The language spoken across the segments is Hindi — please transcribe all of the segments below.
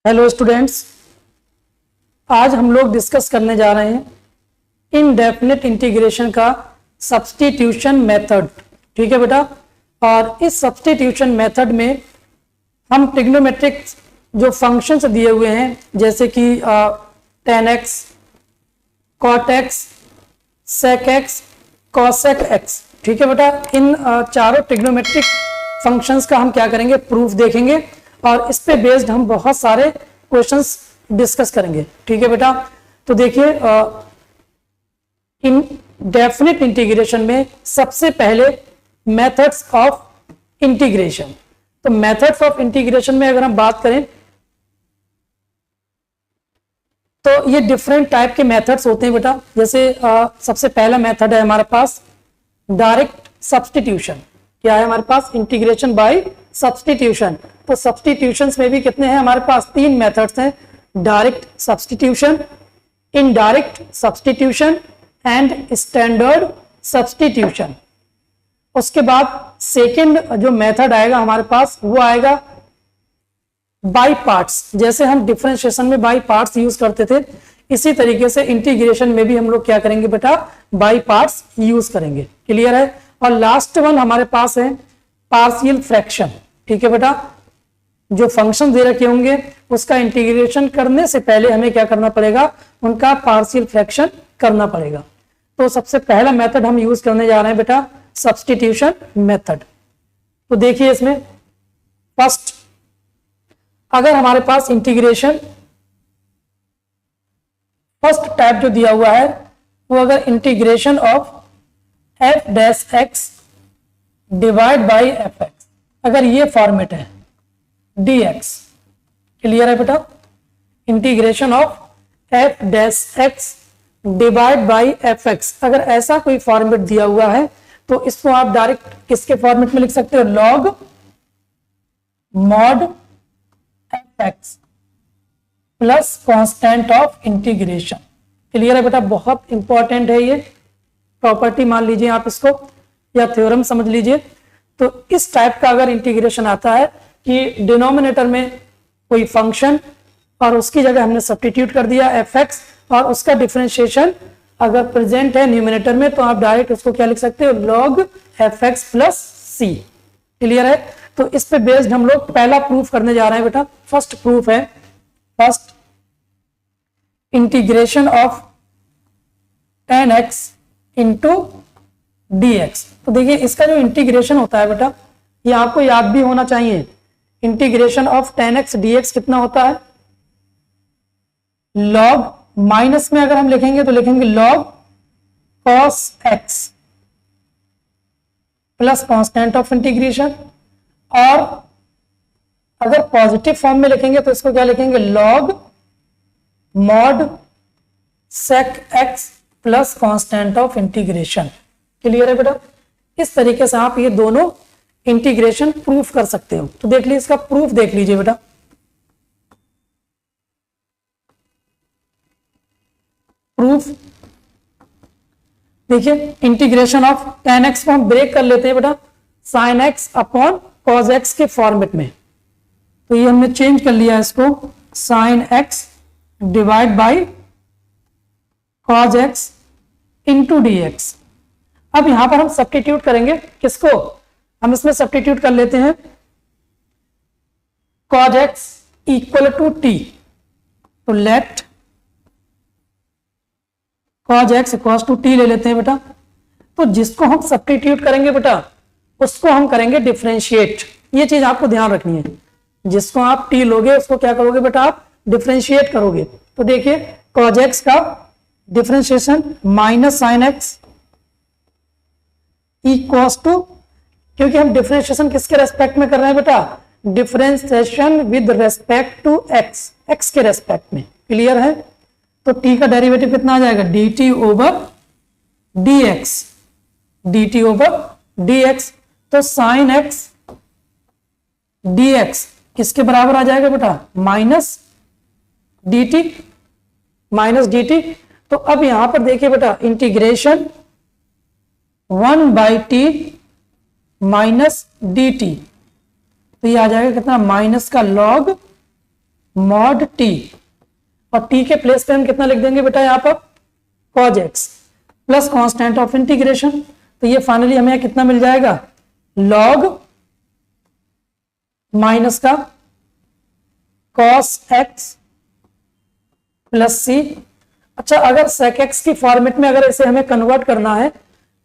हेलो स्टूडेंट्स, आज हम लोग डिस्कस करने जा रहे हैं इनडेफिनिट इंटीग्रेशन का सब्स्टिट्यूशन मेथड। ठीक है बेटा। और इस सब्स्टिट्यूशन मेथड में हम ट्रिग्नोमेट्रिक जो फंक्शंस दिए हुए हैं जैसे कि tan x, cot x, sec x, cosec x, ठीक है बेटा, इन चारों ट्रिग्नोमेट्रिक फंक्शंस का हम क्या करेंगे, प्रूफ देखेंगे और इस पे बेस्ड हम बहुत सारे क्वेश्चंस डिस्कस करेंगे। ठीक है बेटा। तो देखिए, इन डेफिनिट इंटीग्रेशन में सबसे पहले मेथड्स ऑफ इंटीग्रेशन। तो मेथड्स ऑफ इंटीग्रेशन में अगर हम बात करें तो ये डिफरेंट टाइप के मेथड्स होते हैं बेटा। जैसे सबसे पहला मेथड है हमारे पास डायरेक्ट सब्स्टिट्यूशन। क्या है हमारे पास? Integration by substitution. तो सब्स्टिट्यूशंस में भी कितने हैं हमारे पास? तीन मेथड्स हैं, direct substitution, indirect substitution and standard substitution. उसके बाद सेकंड जो मेथड आएगा हमारे पास वो आएगा बाय पार्ट्स। जैसे हम डिफरेंशिएशन में बाय पार्ट्स यूज करते थे, इसी तरीके से इंटीग्रेशन में भी हम लोग क्या करेंगे बेटा, बाय पार्ट्स यूज करेंगे। क्लियर है। और लास्ट वन हमारे पास है पार्शियल फ्रैक्शन। ठीक है बेटा। जो फंक्शन दे रखे होंगे उसका इंटीग्रेशन करने से पहले हमें क्या करना पड़ेगा, उनका पार्शियल फ्रैक्शन करना पड़ेगा। तो सबसे पहला मेथड हम यूज करने जा रहे हैं बेटा सब्स्टिट्यूशन मेथड। तो देखिए इसमें फर्स्ट, अगर हमारे पास इंटीग्रेशन फर्स्ट टाइप जो दिया हुआ है वो अगर integration of F dash x divide by F x, अगर ये फॉर्मेट है dx, क्लियर है बेटा, integration of F dash x divide by F x, अगर ऐसा कोई फॉर्मेट दिया हुआ है तो इसको आप डायरेक्ट किसके फॉर्मेट में लिख सकते हो, log mod F x plus constant of integration. Clear है बेटा, बहुत इंपॉर्टेंट है ये प्रॉपर्टी, मान लीजिए आप इसको या थ्योरम समझ लीजिए। तो इस टाइप का अगर इंटीग्रेशन आता है कि डिनोमिनेटर में कोई फंक्शन और उसकी जगह हमने सब्स्टिट्यूट कर दिया एफ एक्स और उसका डिफरेंशिएशन अगर प्रेजेंट है न्यूमिनेटर में, तो आप डायरेक्ट उसको क्या लिख सकते हो, लॉग एफ एक्स प्लस सी। क्लियर है। तो इस पे बेस्ड हम लोग पहला प्रूफ करने जा रहे हैं बेटा। फर्स्ट प्रूफ है first integration of tan x into dx। तो देखिए इसका जो इंटीग्रेशन होता है बेटा, ये आपको याद भी होना चाहिए। Integration of tan x dx कितना होता है, लॉग, माइनस में अगर हम लिखेंगे तो लिखेंगे log cos x plus constant of integration, और अगर पॉजिटिव फॉर्म में लिखेंगे तो इसको क्या लिखेंगे, log mod sec x plus constant of integration. Clear है बेटा। इस तरीके से आप ये दोनों इंटीग्रेशन प्रूफ कर सकते हो। तो देख लीजिए, इसका प्रूफ देख लीजिए बेटा। प्रूफ देखिए, इंटीग्रेशन ऑफ tan x को हम ब्रेक कर लेते हैं बेटा sin x upon cos x के फॉर्मेट में। तो ये हमने चेंज कर लिया इसको, sin x divide by cos x into dx। अब यहां पर हम सब्स्टिट्यूट करेंगे किसको, हम इसमें सब्स्टिट्यूट कर लेते हैं cos x equal to t। तो let cos x equal to t ले लेते हैं बेटा। तो जिसको हम सब्स्टिट्यूट करेंगे बेटा उसको हम करेंगे डिफरेंशिएट। ये चीज आपको ध्यान रखनी है, जिसको आप t लोगे उसको क्या करोगे बेटा, आप डिफरेंशिएट करोगे। तो देखिए cos x का differentiation minus sine x equals to, क्योंकि हम डिफरेंशिएशन किसके रेस्पेक्ट में कर रहे हैं बेटा, differentiation with respect to x, x के रेस्पेक्ट में। क्लियर है। तो t का डेरिवेटिव कितना आ जाएगा, dt over dx, dt over dx। तो साइन एक्स dx किसके बराबर आ जाएगा बेटा, माइनस dt, माइनस dt। तो अब यहां पर देखिए बेटा इंटीग्रेशन 1/t माइनस dt, तो ये आ जाएगा कितना, माइनस का लॉग मॉड टी, और टी के प्लेस पे हम कितना लिख देंगे बेटा यहाँ पर cos x plus constant of integration. तो ये फाइनली हमें कितना मिल जाएगा, log माइनस का cos x प्लस सी। अच्छा, अगर sec x की फॉर्मेट में अगर इसे हमें कन्वर्ट करना है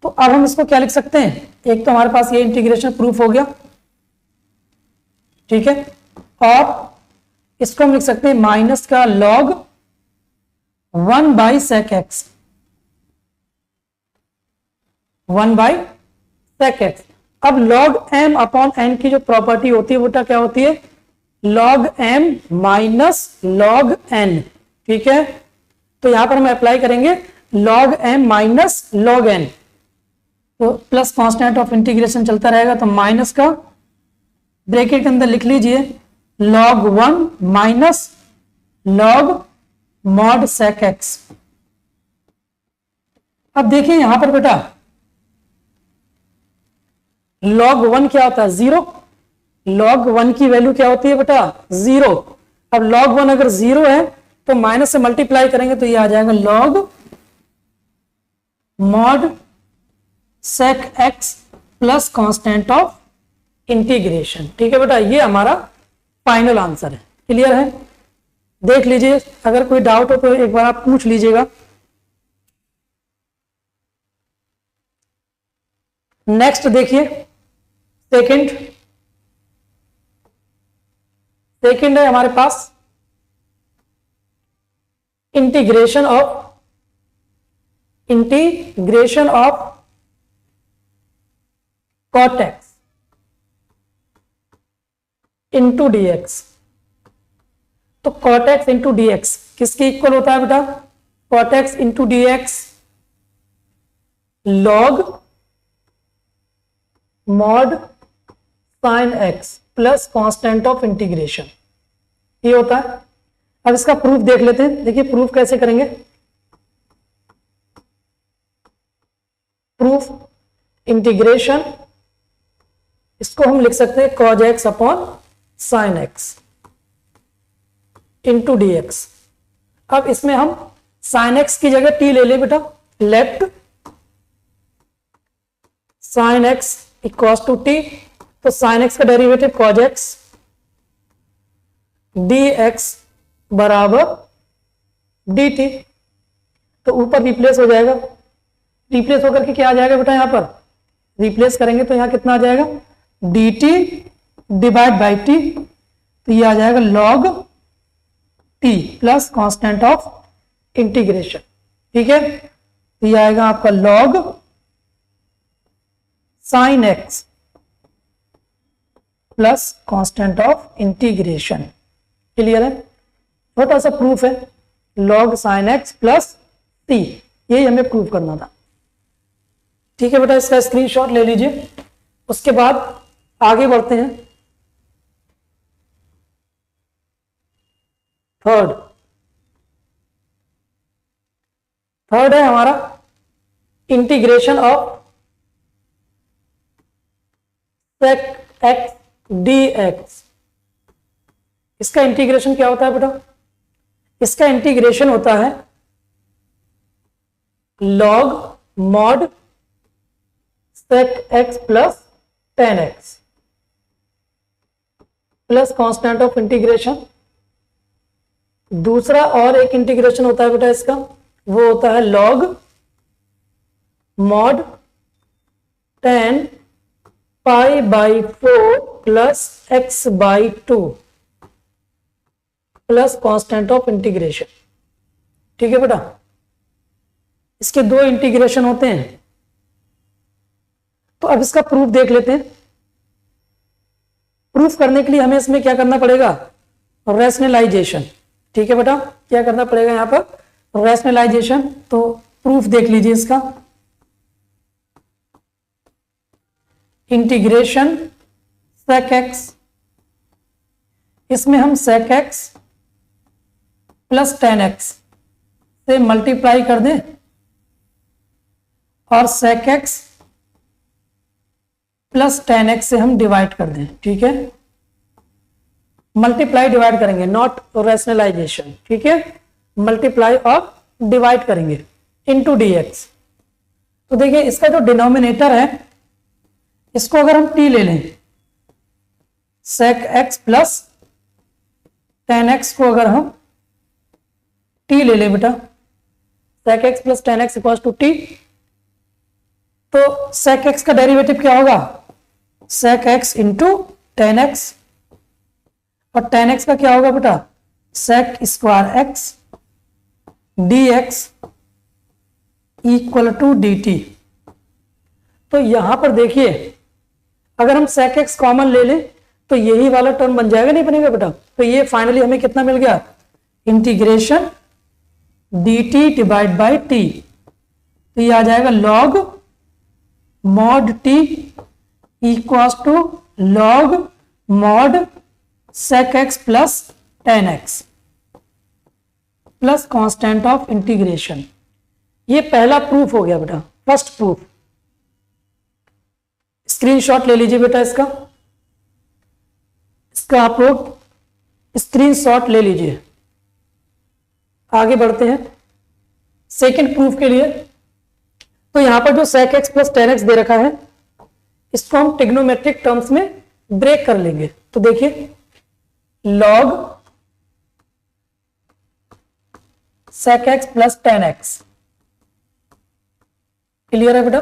तो अब हम इसको क्या लिख सकते हैं, एक तो हमारे पास ये इंटीग्रेशन प्रूफ हो गया, ठीक है, और इसको हम लिख सकते हैं माइनस का log 1 by sec x, 1 by sec x। अब log m अपॉन n की जो प्रॉपर्टी होती है वो क्या होती है, log m minus log n, ठीक है। तो यहां पर हम अप्लाई करेंगे log m minus log n, तो प्लस कांस्टेंट ऑफ इंटीग्रेशन चलता रहेगा, तो माइनस का ब्रैकेट के अंदर लिख लीजिए log 1 minus log mod sec x। अब देखिए यहां पर बेटा log 1 क्या होता है, 0, log 1 की वैल्यू क्या होती है बेटा, 0। अब log 1 अगर 0 है तो माइनस से मल्टीप्लाई करेंगे तो ये आ जाएगा log mod sec x plus constant of integration, ठीक है बेटा। ये हमारा फाइनल आंसर है, क्लियर है। देख लीजिए, अगर कोई डाउट हो तो एक बार आप पूछ लीजिएगा। नेक्स्ट देखिए, सेकंड है हमारे पास integration of cot x into dx। तो cot x इंटू dx किसके इक्वल होता है बेटा, cot x into dx log mod sin x plus constant of integration, ये होता है। अब इसका प्रूफ देख लेते हैं। देखिए प्रूफ कैसे करेंगे, प्रूफ इंटीग्रेशन, इसको हम लिख सकते हैं cos x upon sin x into dx। अब इसमें हम sin x की जगह t ले लें बेटा, let sin x equals to t, तो sin x का डेरिवेटिव cos x dx बराबर dt, तो ऊपर रिप्लेस हो जाएगा, रिप्लेस होकर के क्या आ जाएगा बेटा, यहां पर रिप्लेस करेंगे तो यहां कितना आ जाएगा, dt डिवाइड बाई t, तो ये आ जाएगा log t plus constant of integration, ठीक है। तो ये आएगा आपका log sin x plus constant of integration, clear है। छोटा सा प्रूफ है, log sin x plus t, यही हमें प्रूफ करना था, ठीक है बेटा। इसका स्क्रीनशॉट ले लीजिए। उसके बाद आगे बढ़ते हैं। थर्ड है हमारा integration of sec x dx। इसका इंटीग्रेशन क्या होता है बेटा, इसका इंटीग्रेशन होता है log mod sec x plus tan x plus constant of integration. दूसरा और एक इंटीग्रेशन होता है बेटा इसका, वो होता है log mod tan pi by 4 plus x by 2 plus constant of integration, ठीक है बेटा। इसके दो इंटीग्रेशन होते हैं। तो अब इसका प्रूफ देख लेते हैं। प्रूफ करने के लिए हमें इसमें क्या करना पड़ेगा, रैशनलाइजेशन, ठीक है बेटा। क्या करना पड़ेगा यहां पर, रैशनलाइजेशन। तो प्रूफ देख लीजिए इसका, इंटीग्रेशन sec x, इसमें हम sec x plus tan x से मल्टीप्लाई कर दें और sec x plus tan x से हम डिवाइड कर दें, ठीक है। मल्टीप्लाई डिवाइड करेंगे, नॉट रैशनलाइजेशन, ठीक है, मल्टीप्लाई और डिवाइड करेंगे इनटू dx। तो देखिए इसका जो डिनोमिनेटर है इसको अगर हम t ले लें, sec x plus tan x को अगर हम t ले लें बेटा, sec x plus tan x equals to t, तो sec x का डेरिवेटिव क्या होगा, sec x into tan x, और tan x का क्या होगा बेटा, sec square x dx equal to dt। तो यहां पर देखिए अगर हम sec x कॉमन ले लें तो यही वाला टर्म बन जाएगा, नहीं बनेगा बेटा। तो ये फाइनली हमें कितना मिल गया, integration dt divide by t, तो ये आ जाएगा log mod t equals to log mod sec x plus tan x plus constant of integration. ये पहला प्रूफ हो गया बेटा, फर्स्ट प्रूफ। स्क्रीनशॉट ले लीजिए बेटा इसका आप लोग स्क्रीनशॉट ले लीजिए। आगे बढ़ते हैं सेकंड प्रूफ के लिए। तो यहां पर जो sec x plus tan x दे रखा है इसको हम ट्रिग्नोमेट्रिक टर्म्स में ब्रेक कर लेंगे। तो देखिए log sec x plus tan x, clear है बेटा,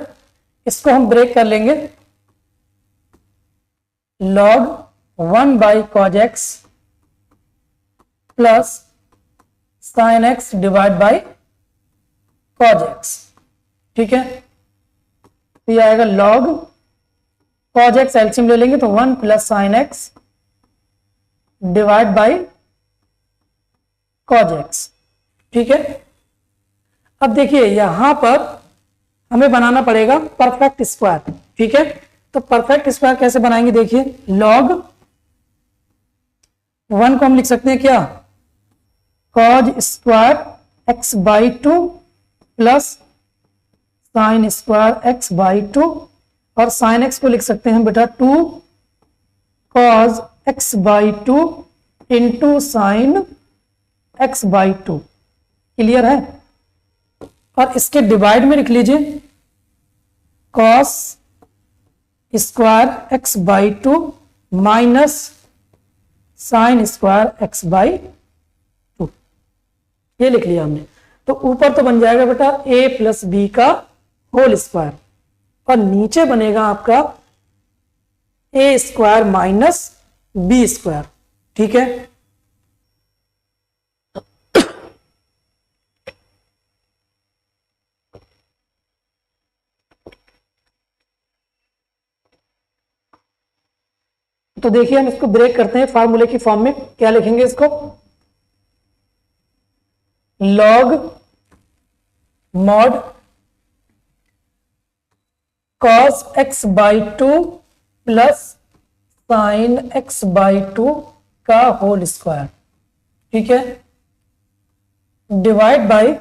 इसको हम ब्रेक कर लेंगे log 1 by cos x plus sin x divide by cos x, ठीक है। तो ये आएगा log cos x, एलसीएम ले लेंगे तो 1 plus sin x divide by cos x, ठीक है। अब देखिए यहां पर हमें बनाना पड़ेगा परफेक्ट स्क्वायर, ठीक है। तो परफेक्ट स्क्वायर कैसे बनाएंगे, देखिए log 1 को हम लिख सकते हैं क्या, cos square x by 2 plus sign square x by 2, और साइन x को लिख सकते हैं बेटा 2 cos x by 2 into sine x by 2, clear है। और इसके डिवाइड में लिख लीजिए cos square x by 2 minus sign square x by 2, ये लिख लिया हमने। तो ऊपर तो बन जाएगा बेटा a प्लस बी का होल स्क्वायर, और नीचे बनेगा आपका a square minus B square, ठीक है। तो देखिए हम इसको ब्रेक करते हैं फार्मूले की फॉर्म में, क्या लिखेंगे इसको, log mod cos x by 2 plus sine x by 2 का होल स्क्वायर, ठीक है, divide by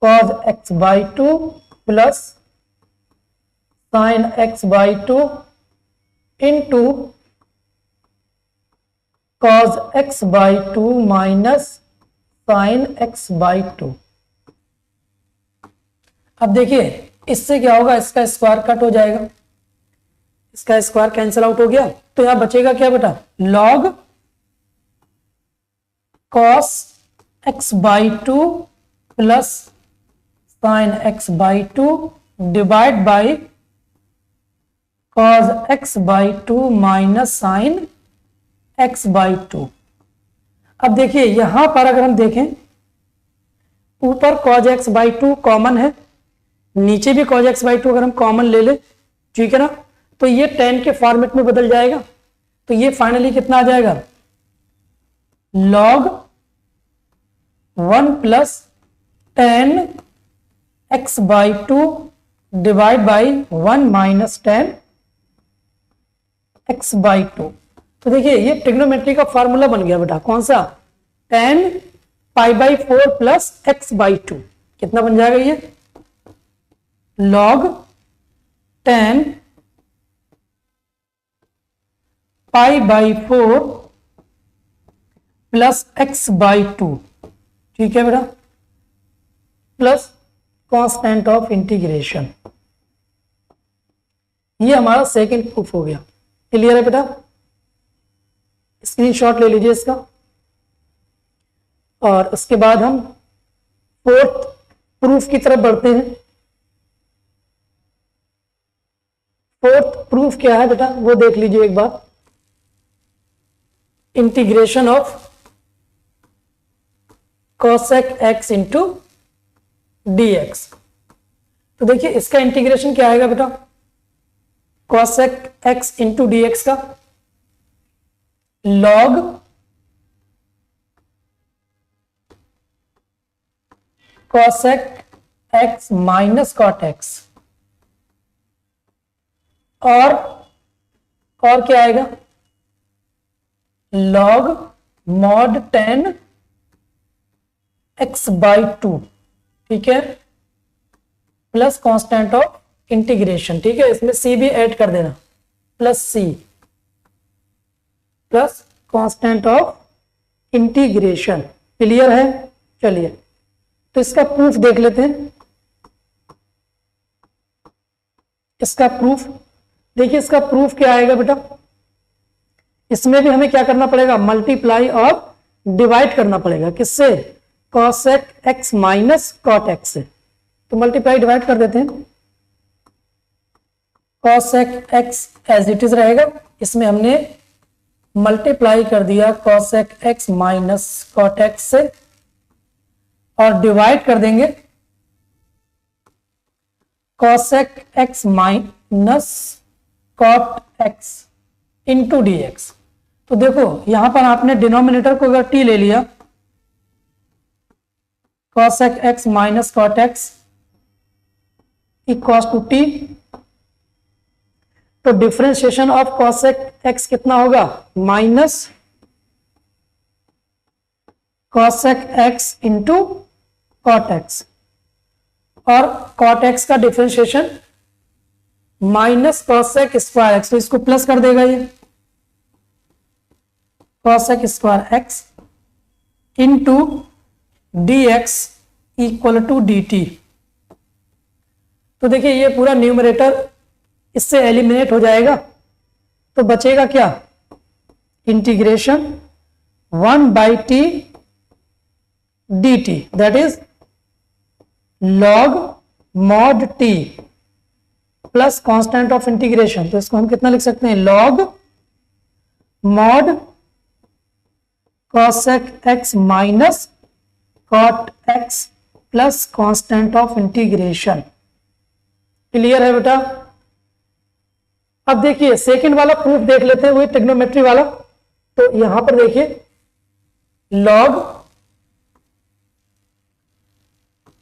cos x by 2 plus sine x by 2 into cos x by 2 minus sine x by 2। अब देखिए इससे क्या होगा, इसका स्क्वायर कट हो जाएगा, इसका स्क्वायर कैंसिल आउट हो गया, तो यहां बचेगा क्या बेटा, log cos x by 2 plus sine x by 2 divide by cos x by 2 minus sine x by 2। अब देखिए यहां पर अगर हम देखें ऊपर cos x बाई 2 कॉमन है, नीचे भी cos x बाई 2 अगर हम कॉमन ले ले, ठीक है ना, तो ये tan के फॉर्मेट में बदल जाएगा। तो ये फाइनली कितना आ जाएगा, log 1 plus tan x by 2 divide by 1 minus tan x by 2। तो देखिए ये ट्रिग्नोमेट्री का फॉर्मूला बन गया बेटा, कौन सा, tan pi by 4 plus x by 2, कितना बन जाएगा ये, log tan pi by 4 plus x by 2, ठीक है बेटा, प्लस कांस्टेंट ऑफ इंटीग्रेशन। ये हमारा सेकंड प्रूफ हो गया। क्लियर है बेटा? स्क्रीनशॉट ले लीजिए इसका। और उसके बाद हम फोर्थ प्रूफ की तरफ बढ़ते हैं। फोर्थ प्रूफ क्या है बेटा, वो देख लीजिए एक बार। Integration of cosec x into dx। तो देखिए इसका इंटीग्रेशन क्या आएगा बेटा, cosec x इंटू dx का log cosec x minus cot x, और क्या आएगा, log mod tan x by 2, ठीक है, प्लस कांस्टेंट ऑफ इंटीग्रेशन। ठीक है, इसमें c भी ऐड कर देना, plus c plus constant of integration. Clear है? चलिए तो इसका प्रूफ देख लेते हैं। इसका प्रूफ देखिए, इसका प्रूफ क्या आएगा बेटा, इसमें भी हमें क्या करना पड़ेगा, मल्टीप्लाई और डिवाइड करना पड़ेगा। किससे? cosec x minus cot x से। तो मल्टीप्लाई डिवाइड कर देते हैं। cosec x as it is रहेगा, इसमें हमने मल्टीप्लाई कर दिया cosec x minus cot x से, और डिवाइड कर देंगे cosec x minus cot x into dx। तो देखो यहां पर आपने डिनोमिनेटर को अगर t ले लिया, cosec x minus cot x equals to t, तो डिफरेंशिएशन ऑफ cosec x कितना होगा, minus cosec x into cot x, और cot x का differentiation minus cosec square x, तो इसको प्लस कर देगा ये cosec square x into dx equal to dt। तो देखिए ये पूरा न्यूमरेटर इससे एलिमिनेट हो जाएगा, तो बचेगा क्या, integration 1 by T dt, that is log mod t plus constant of integration. तो इसको हम कितना लिख सकते हैं, log mod cosec x minus cot x plus constant of integration. Clear है बेटा? अब देखिए सेकंड वाला प्रूफ देख लेते हैं, वही ट्रिग्नोमेट्री वाला। तो यहां पर देखिए log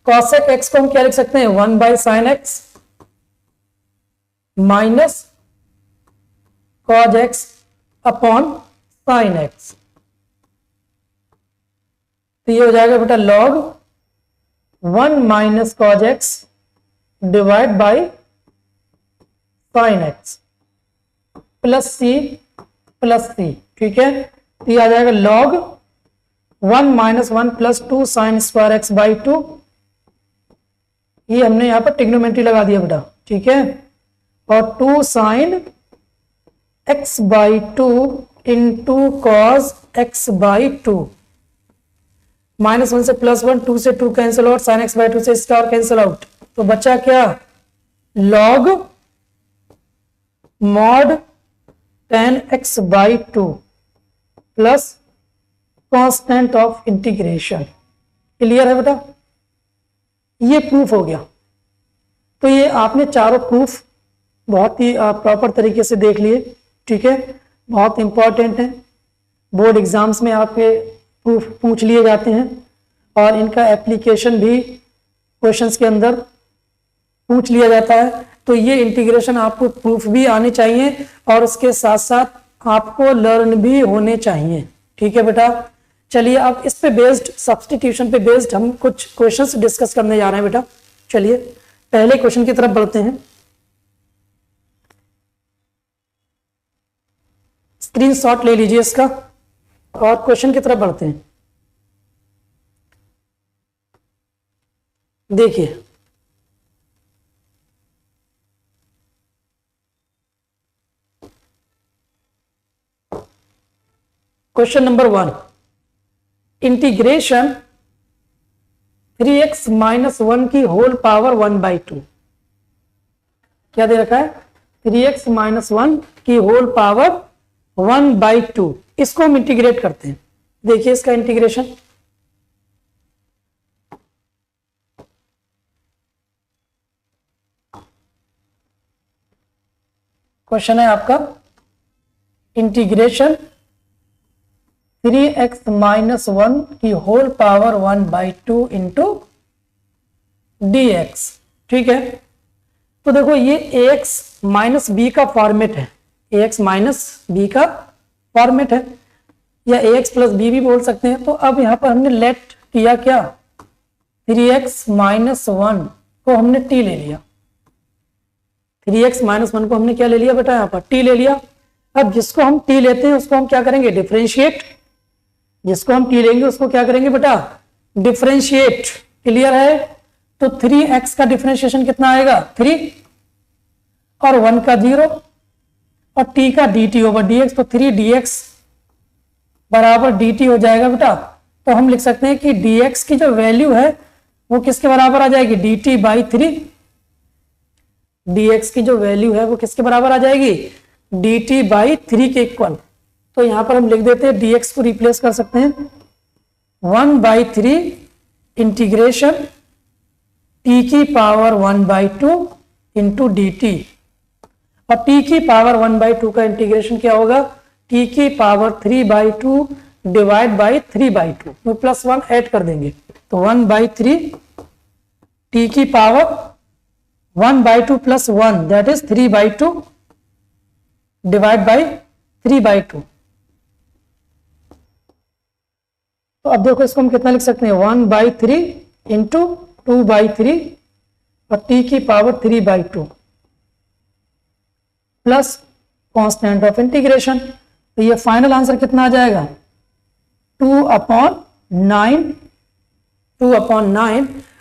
cosec x को हम क्या लिख सकते हैं, 1 by sine x minus cos x upon sine x। तो ये हो जाएगा बेटा log 1 minus cos x divide by sine x plus c, ठीक है। तो ये आ जाएगा log 1 minus 1 plus 2 sign square x by 2। ये हमने यहां पर ट्रिग्नोमेट्री लगा दिया बेटा, ठीक है। और 2 sine x by 2 into cos x by 2, -1 से +1, 2 से 2 cancel out, sine x by 2 से स्टार कैंसिल आउट। तो बचा क्या, log mod tan x by 2 plus constant of integration. Clear है बेटा? ये प्रूफ हो गया। तो ये आपने चारों प्रूफ बहुत ही प्रॉपर तरीके से देख लिए, ठीक है। बहुत इंपॉर्टेंट है, बोर्ड एग्जाम्स में आपके प्रूफ पूछ लिए जाते हैं, और इनका एप्लीकेशन भी क्वेश्चंस के अंदर पूछ लिया जाता है। तो ये इंटीग्रेशन आपको प्रूफ भी आने चाहिए, और उसके साथ साथ आपको लर्न भी होने चाहिए, ठीक है बेटा। चलिए अब इस पे बेस्ड, सब्स्टिट्यूशन पे बेस्ड हम कुछ क्वेश्चंस डिस्कस करने जा रहे हैं बेटा। चलिए पहले क्वेश्चन की तरफ बढ़ते हैं। स्क्रीनशॉट ले लीजिए इसका और क्वेश्चन की तरफ बढ़ते हैं। देखिए question number 1, integration 3x minus 1 की होल पावर 1/2। क्या दे रखा है? 3x माइनस 1 की होल पावर 1/2। इसको हम इंटीग्रेट करते हैं। देखिए इसका इंटीग्रेशन, क्वेश्चन है आपका इंटीग्रेशन 3x माइनस 1 की होल पावर 1/2 इंटू dx। ठीक है, तो देखो ये ax माइनस बी का फॉर्मेट है, ax माइनस बी का फॉर्मेट है, या ax प्लस बी भी बोल सकते हैं। तो अब यहां पर हमने लेट किया क्या, 3x माइनस 1 को हमने t ले लिया, 3x माइनस 1 को हमने क्या ले लिया बेटा, यहां पर t ले लिया। अब जिसको हम t लेते हैं उसको हम क्या करेंगे, डिफरेंशिएट। जिसको हम t लेंगे उसको क्या करेंगे बेटा, डिफरेंशिएट। क्लियर है? तो 3x का डिफरेंशिएशन कितना आएगा, 3, और 1 का 0, और t का dt ओवर dx, तो 3dx बराबर dt हो जाएगा बेटा। तो हम लिख सकते हैं कि dx की जो वैल्यू है वो किसके बराबर आ जाएगी, dt/3। dx की जो वैल्यू है वो किसके बराबर आ जाएगी, dt/3 के इक्वल। तो यहां पर हम लिख देते हैं, dx को रिप्लेस कर सकते हैं 1/3 इंटीग्रेशन t की पावर 1/2 इंटू dt। और t की पावर 1/2 का इंटीग्रेशन क्या होगा, t की पावर 3/2 डिवाइड बाई 3/2 में +1 ऐड कर देंगे, तो 1/3 t की power 1/2 plus 1 that is 3/2 divide by 3/2। तो अब देखो इसको हम कितना लिख सकते हैं, 1/3 इंटू 2/3 और t की power 3/2 plus constant of integration. तो ये फाइनल आंसर कितना आ जाएगा, 2/9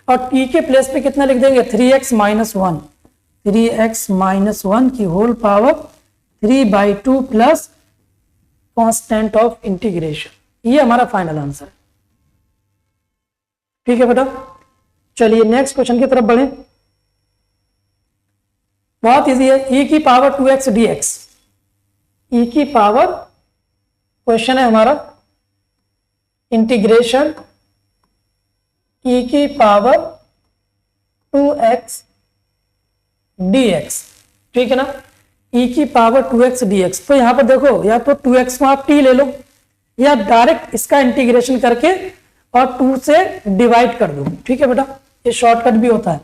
और t के प्लेस पे कितना लिख देंगे, 3x माइनस 1, 3x माइनस 1 की whole power 3/2 plus constant of integration. ये हमारा फाइनल आंसर। ठीक है बेटा, चलिए नेक्स्ट क्वेश्चन की तरफ बढ़े। बहुत इजी है, e की पावर 2x dx। e की पावर, क्वेश्चन है हमारा इंटीग्रेशन e की पावर 2x dx। ठीक है ना, e की पावर 2x dx। तो यहां पर देखो, या तो 2x को आप t ले लो, या डायरेक्ट इसका इंटीग्रेशन करके और 2 से डिवाइड कर दो। ठीक है बेटा, ये शॉर्टकट भी होता है।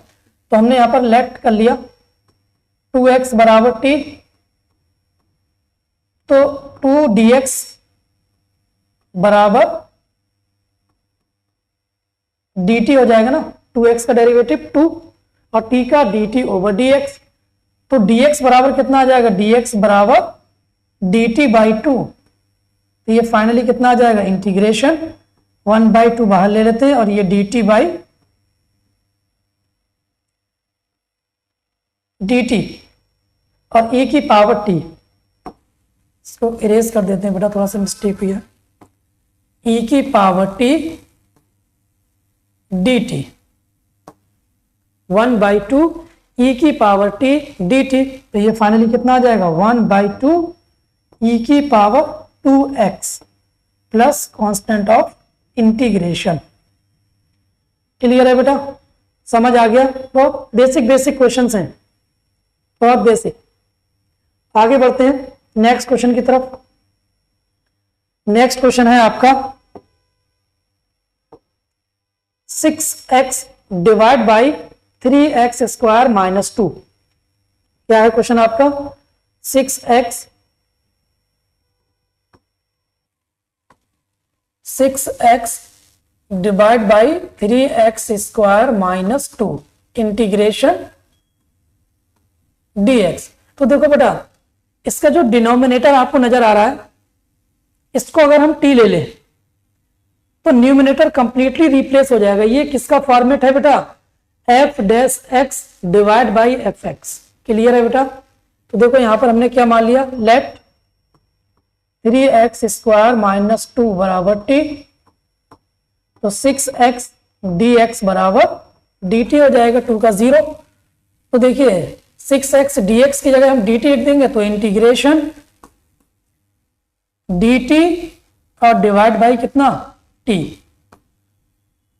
तो हमने यहां पर लेट कर लिया 2x बराबर t, तो 2dx बराबर dt हो जाएगा ना, 2x का डेरिवेटिव 2 और t का dt ओवर dx। तो dx बराबर कितना आ जाएगा, dx बराबर dt/2। तो ये फाइनली कितना आ जाएगा, इंटीग्रेशन 1/2 बाहर ले लेते हैं और ये dt और e की पावर t, इसको इरेज कर देते हैं बेटा, थोड़ा सा मिस्टेक हुई है, e की पावर t dt 1/2 e की पावर t dt। तो ये फाइनली कितना आ जाएगा, 1/2 e की power 2x plus constant of integration. Clear है बेटा, समझ आ गया? तो बेसिक क्वेश्चंस हैं, बहुत बेसिक। आगे बढ़ते हैं नेक्स्ट क्वेश्चन की तरफ। नेक्स्ट क्वेश्चन है आपका 6x divide by 3x square minus 2। क्या है क्वेश्चन आपका, 6x divide by 3x square minus 2 integration dx। तो देखो बेटा, इसका जो डिनोमिनेटर आपको नजर आ रहा है इसको अगर हम t ले लें तो न्यूमिनेटर कंप्लीटली रिप्लेस हो जाएगा। ये किसका फॉर्मेट है बेटा? F dash x divide by F x. Clear है बेटा? तो देखो यहां पर हमने क्या मान लिया, लेट 3x स्क्वायर माइनस 2 बराबर t, तो 6x dx बराबर dt हो जाएगा 2 का 0। तो देखिए 6x dx की जगह हम dt लिख देंगे, तो इंटीग्रेशन dt और डिवाइड बाई कितना t,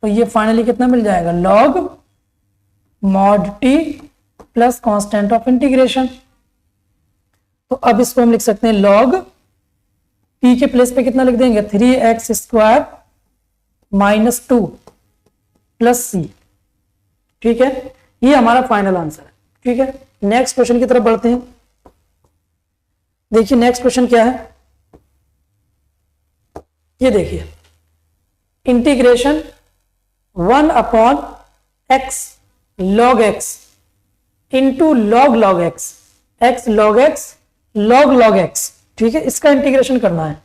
तो ये फाइनली कितना मिल जाएगा, log mod t plus constant of integration. तो अब इसको हम लिख सकते हैं log t के प्लेस पे कितना लिख देंगे, 3x square minus 2 plus c। ठीक है, ये हमारा फाइनल आंसर है। ठीक है, नेक्स्ट क्वेश्चन की तरफ बढ़ते हैं। देखिए नेक्स्ट क्वेश्चन क्या है, ये देखिए integration 1 upon x log x into log log x, x log x log log x। ठीक है, इसका इंटीग्रेशन करना है।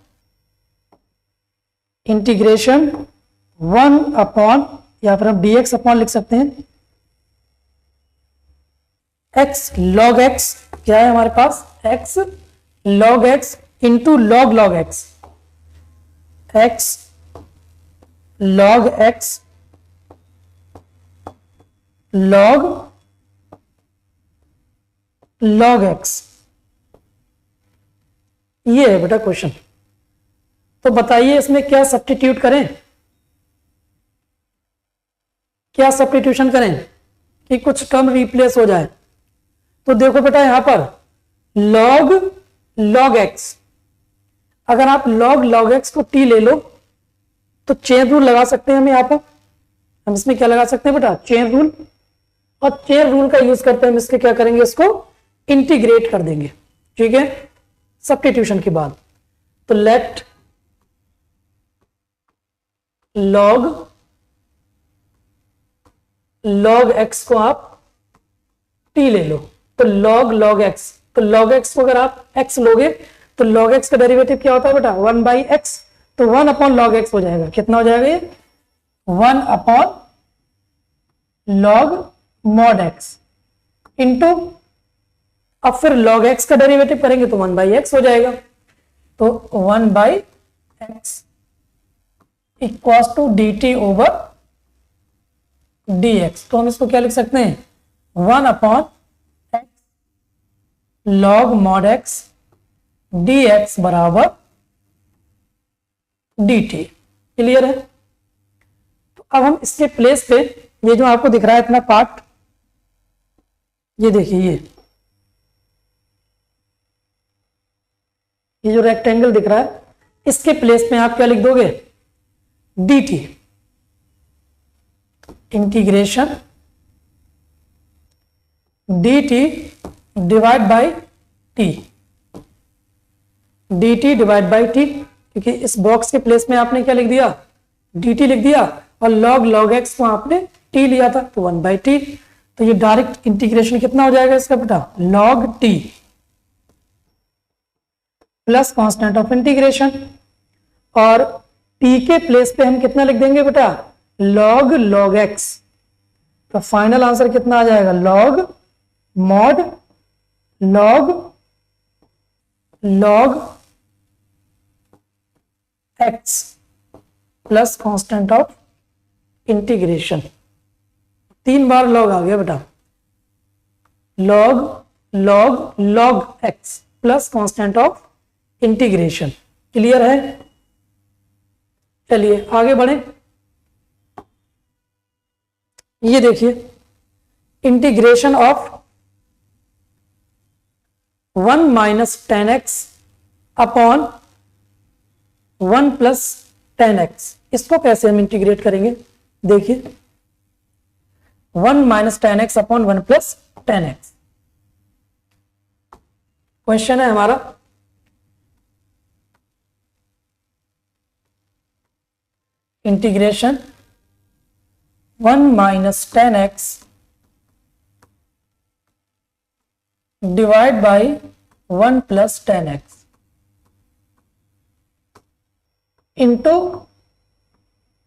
इंटीग्रेशन 1 अपॉन, या फिर हम dx अपॉन लिख सकते हैं, x log x क्या है हमारे पास, x log x into log log x, x log x log log x। ये है बेटा क्वेश्चन। तो बताइए इसमें क्या सब्स्टिट्यूट करें, क्या सब्स्टिट्यूशन करें कि कुछ टर्म रिप्लेस हो जाए। तो देखो बेटा यहां पर log log x, अगर आप log log x को t ले लो तो चेन रूल लगा सकते हैं हम यहां पर। हम इसमें क्या लगा सकते हैं बेटा, चेन रूल। और चेन रूल का यूज करते हैं हम इसके क्या करेंगे, इसको इंटीग्रेट कर देंगे। ठीक है, सब्स्टिट्यूशन के बाद। तो लेट log log x को आप t ले लो, तो log log x, तो log x को अगर आप x लोगे तो log x का डेरिवेटिव क्या होता है बेटा, 1 बाई एक्स। तो 1 अपॉन log x हो जाएगा, कितना हो जाएगा ये, 1 upon log mod x into, अब फिर log x का डेरिवेटिव करेंगे तो 1 बाई एक्स हो जाएगा। तो 1 by x equals to dt over dx। तो हम इसको क्या लिख सकते हैं, 1 upon x log mod x dx बराबर dt। क्लियर है? तो अब हम इसके प्लेस पे ये जो आपको दिख रहा है इतना पार्ट, ये देखिए ये जो रेक्टेंगल दिख रहा है, इसके प्लेस में आप क्या लिख दोगे, dt। Integration dt divide by t, dt divide by t, क्योंकि इस बॉक्स के प्लेस में आपने क्या लिख दिया, dt लिख दिया, और log log x को आपने t लिया था तो 1 बाई t। तो ये डायरेक्ट इंटीग्रेशन कितना हो जाएगा इसका बेटा, log t plus constant of integration, और t के प्लेस पे हम कितना लिख देंगे बेटा, log log x। तो फाइनल आंसर कितना आ जाएगा, log mod log log x plus constant of integration. 3 bar log आ गया बेटा, log log log x plus constant of integration. Clear है? चलिए आगे बढ़े। ये देखिए integration of 1 minus 10x upon 1 plus 10x, इसको कैसे हम इंटीग्रेट करेंगे। देखिए 1 minus 10x upon 1 plus 10x question है हमारा। Integration 1 minus 10x divide by 1 plus 10x। Into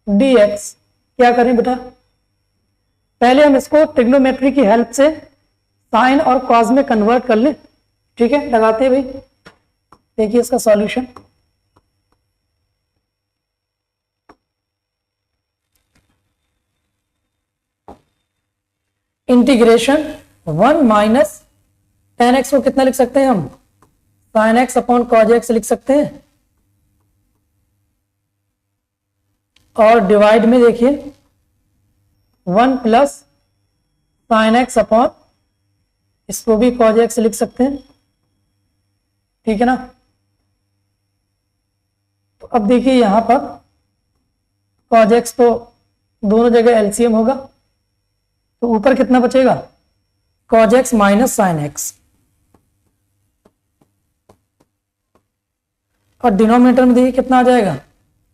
dx। क्या करें बेटा, पहले हम इसको ट्रिग्नोमेट्री की हेल्प से साइन और कॉस में कन्वर्ट कर लें। ठीक है, लगाते हैं भाई, देखिए इसका solution. Integration 1 minus tan x को कितना लिख सकते हैं हम, sin x upon cos x लिख सकते हैं, और डिवाइड में देखिए 1 प्लस sin x अपॉन, इसको भी cos x लिख सकते हैं। ठीक है ना, तो अब देखिए यहां पर cos x तो दोनों जगह एलसीएम होगा, तो ऊपर कितना बचेगा, cos x minus sin x, और डिनोमिनेटर में देखिए कितना आ जाएगा,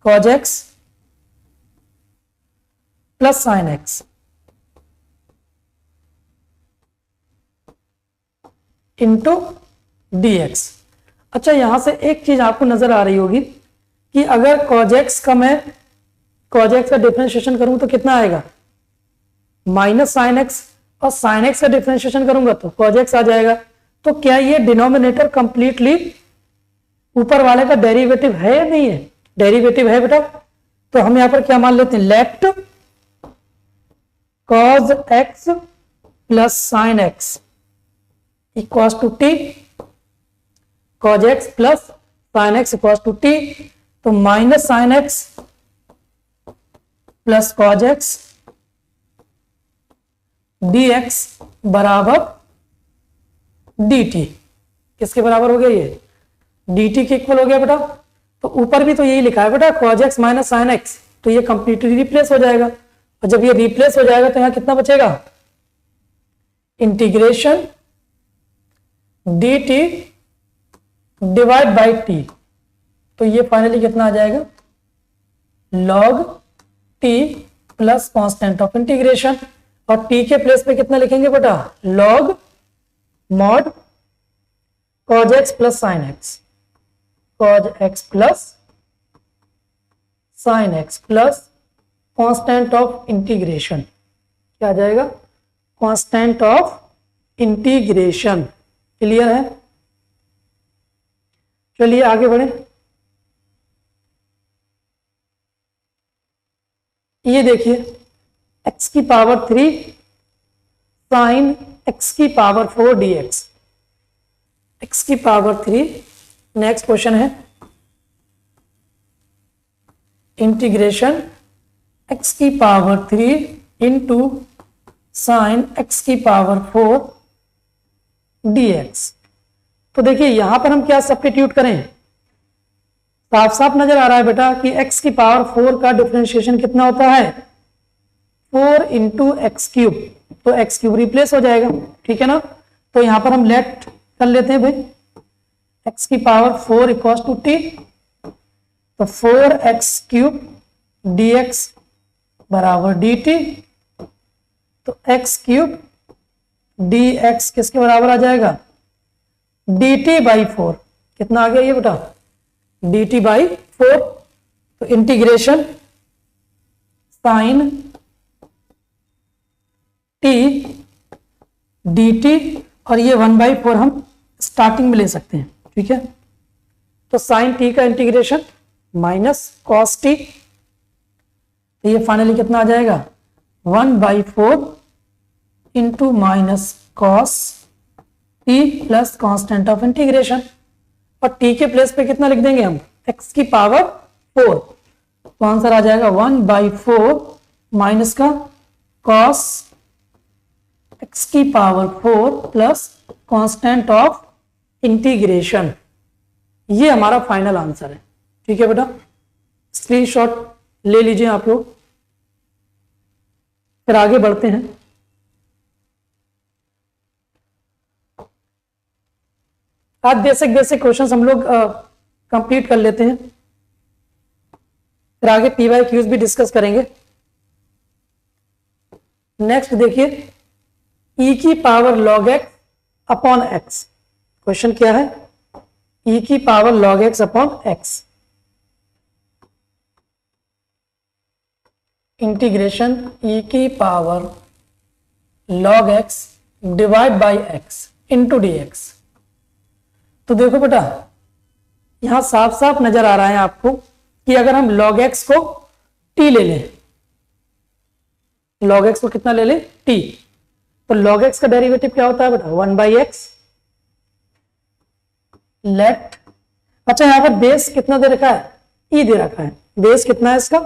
cos x plus sin x into dx। अच्छा, यहां से एक चीज आपको नजर आ रही होगी कि अगर cos x का मैं cos x का डिफरेंशिएशन करूं तो कितना आएगा, माइनस साइन एक्स, और साइन एक्स का डिफरेंशिएशन करूंगा तो cos x आ जाएगा। तो क्या ये डिनोमिनेटर कंप्लीटली ऊपर वाले का डेरिवेटिव है या नहीं है, डेरिवेटिव है बेटा। तो हम यहां पर क्या मान लेते हैं, left cos x plus sine x equals to t, cos x plus sine x equals to t, तो minus sine x plus cos x dx बराबर dt। किसके बराबर हो गया, ये dt के इक्वल हो गया बेटा। तो ऊपर भी तो यही लिखा है बेटा, cos x minus sine x, तो ये कंप्लीटली रिप्लेस हो जाएगा, और जब ये रिप्लेस हो जाएगा तो यहां कितना बचेगा, integration dt divide by t, तो ये फाइनली कितना आ जाएगा, log t plus constant of integration, और t के प्लेस पे कितना लिखेंगे बेटा, log mod cos x plus sine x, cos x plus sine x plus constant of integration, क्या आ जाएगा, कांस्टेंट ऑफ इंटीग्रेशन। क्लियर है, चलिए आगे बढ़े। ये देखिए x की पावर 3 साइन x की पावर 4 dx, x की पावर 3। नेक्स्ट क्वेश्चन है इंटीग्रेशन x की पावर 3 इंटू साइन x की पावर 4 dx। तो देखिए यहां पर हम क्या सब्स्टिट्यूट करें, साफ साफ नजर आ रहा है बेटा कि x की पावर 4 का डिफरेंशिएशन कितना होता है, 4 इंटू एक्स क्यूब, तो एक्स क्यूब रिप्लेस हो जाएगा। ठीक है ना, तो यहां पर हम लेफ्ट कर लेते हैं भाई, x की पावर 4 इक्वल्स टू टी, तो 4x क्यूब dx बराबर dt, तो x क्यूब dx किसके बराबर आ जाएगा, dt बाई 4। कितना आ गया ये बेटा, dt बाई 4। तो इंटीग्रेशन साइन t dt, और ये 1/4 हम स्टार्टिंग में ले सकते हैं। ठीक है, तो साइन t का इंटीग्रेशन माइनस कॉस t, तो ये फाइनली कितना आ जाएगा, 1/4 into minus cos t plus constant of integration, और t के प्लेस पे कितना लिख देंगे हम, x की पावर 4, तो आंसर आ जाएगा 1/4 माइनस का कॉस x की power 4 plus constant of integration. ये हमारा फाइनल आंसर है। ठीक है बेटा, स्क्रीनशॉट ले लीजिए आप लोग, फिर आगे बढ़ते हैं। आज बेसिक बेसिक क्वेश्चंस हम लोग कंप्लीट कर लेते हैं, फिर आगे PYQs भी डिस्कस करेंगे। नेक्स्ट देखिए, e की power log x upon x। Question क्या है, e की power log x upon x। Integration e की power log x divide by x into D x. तो देखो बेटा यहां साफ साफ नजर आ रहा है आपको कि अगर हम log x को t ले लें, log x को कितना ले लें t, तो log x का डेरिवेटिव क्या होता है बेटा 1 बाई एक्स। लेट, अच्छा यहां पर बेस कितना दे रखा है, e दे रखा है, बेस कितना है इसका